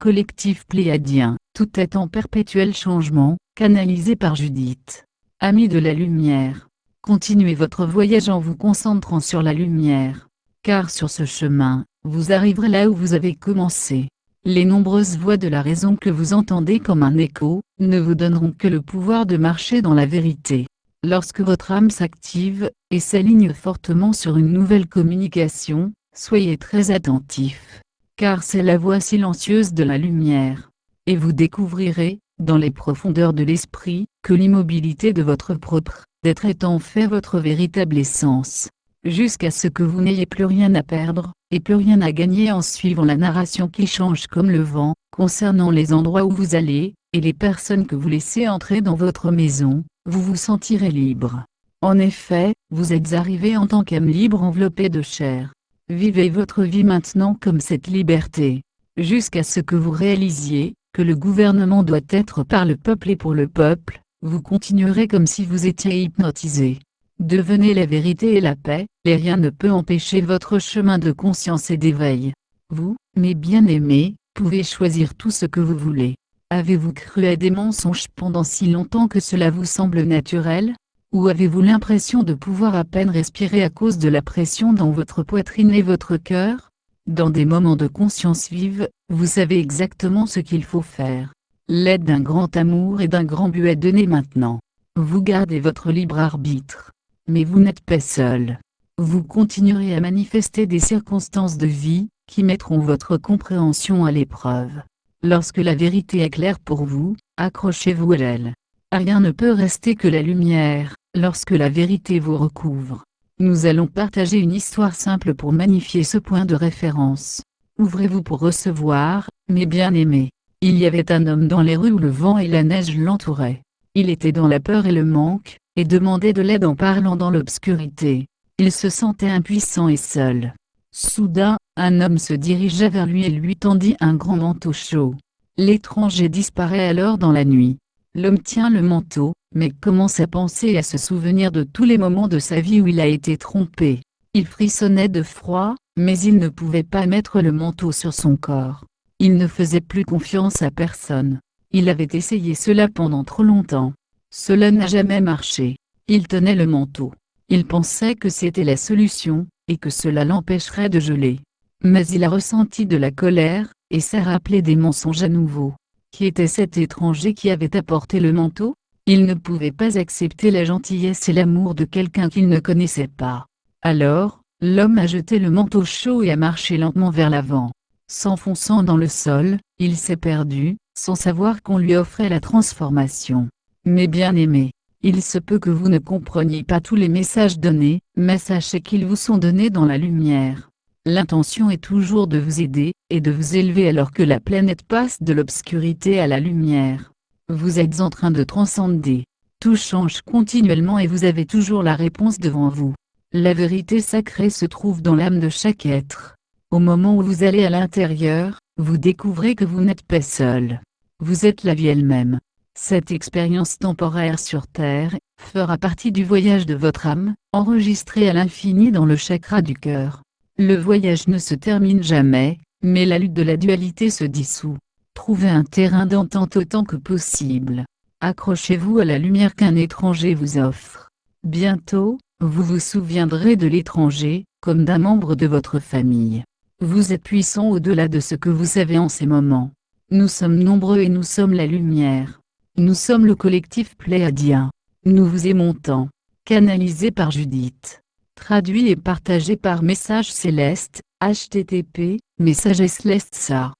Collectif pléiadien, tout est en perpétuel changement, canalisé par Judith. Amis de la lumière, continuez votre voyage en vous concentrant sur la lumière. Car sur ce chemin, vous arriverez là où vous avez commencé. Les nombreuses voix de la raison que vous entendez comme un écho, ne vous donneront que le pouvoir de marcher dans la vérité. Lorsque votre âme s'active, et s'aligne fortement sur une nouvelle communication, soyez très attentifs. Car c'est la voix silencieuse de la lumière. Et vous découvrirez, dans les profondeurs de l'esprit, que l'immobilité de votre propre d'être est en fait votre véritable essence. Jusqu'à ce que vous n'ayez plus rien à perdre, et plus rien à gagner en suivant la narration qui change comme le vent, concernant les endroits où vous allez, et les personnes que vous laissez entrer dans votre maison, vous vous sentirez libre. En effet, vous êtes arrivé en tant qu'âme libre enveloppée de chair. Vivez votre vie maintenant comme cette liberté, jusqu'à ce que vous réalisiez que le gouvernement doit être par le peuple et pour le peuple, vous continuerez comme si vous étiez hypnotisé. Devenez la vérité et la paix, et rien ne peut empêcher votre chemin de conscience et d'éveil. Vous, mes bien-aimés, pouvez choisir tout ce que vous voulez. Avez-vous cru à des mensonges pendant si longtemps que cela vous semble naturel ? Ou avez-vous l'impression de pouvoir à peine respirer à cause de la pression dans votre poitrine et votre cœur ? Dans des moments de conscience vive, vous savez exactement ce qu'il faut faire. L'aide d'un grand amour et d'un grand but est donnée maintenant. Vous gardez votre libre arbitre. Mais vous n'êtes pas seul. Vous continuerez à manifester des circonstances de vie, qui mettront votre compréhension à l'épreuve. Lorsque la vérité est claire pour vous, accrochez-vous à elle. Rien ne peut rester que la lumière, lorsque la vérité vous recouvre. Nous allons partager une histoire simple pour magnifier ce point de référence. Ouvrez-vous pour recevoir, mes bien-aimés. Il y avait un homme dans les rues où le vent et la neige l'entouraient. Il était dans la peur et le manque, et demandait de l'aide en parlant dans l'obscurité. Il se sentait impuissant et seul. Soudain, un homme se dirigea vers lui et lui tendit un grand manteau chaud. L'étranger disparaît alors dans la nuit. L'homme tient le manteau, mais commence à penser et à se souvenir de tous les moments de sa vie où il a été trompé. Il frissonnait de froid, mais il ne pouvait pas mettre le manteau sur son corps. Il ne faisait plus confiance à personne. Il avait essayé cela pendant trop longtemps. Cela n'a jamais marché. Il tenait le manteau. Il pensait que c'était la solution, et que cela l'empêcherait de geler. Mais il a ressenti de la colère, et s'est rappelé des mensonges à nouveau. Qui était cet étranger qui avait apporté le manteau ? Il ne pouvait pas accepter la gentillesse et l'amour de quelqu'un qu'il ne connaissait pas. Alors, l'homme a jeté le manteau chaud et a marché lentement vers l'avant. S'enfonçant dans le sol, il s'est perdu, sans savoir qu'on lui offrait la transformation. Mes bien-aimés, il se peut que vous ne compreniez pas tous les messages donnés, mais sachez qu'ils vous sont donnés dans la lumière. L'intention est toujours de vous aider, et de vous élever alors que la planète passe de l'obscurité à la lumière. Vous êtes en train de transcender. Tout change continuellement et vous avez toujours la réponse devant vous. La vérité sacrée se trouve dans l'âme de chaque être. Au moment où vous allez à l'intérieur, vous découvrez que vous n'êtes pas seul. Vous êtes la vie elle-même. Cette expérience temporaire sur Terre fera partie du voyage de votre âme, enregistré à l'infini dans le chakra du cœur. Le voyage ne se termine jamais, mais la lutte de la dualité se dissout. Trouvez un terrain d'entente autant que possible. Accrochez-vous à la lumière qu'un étranger vous offre. Bientôt, vous vous souviendrez de l'étranger, comme d'un membre de votre famille. Vous êtes puissant au-delà de ce que vous savez en ces moments. Nous sommes nombreux et nous sommes la lumière. Nous sommes le collectif pléiadien. Nous vous aimons tant. Canalisé par Judith. Traduit et partagé par Message Céleste, http://messageslestsa.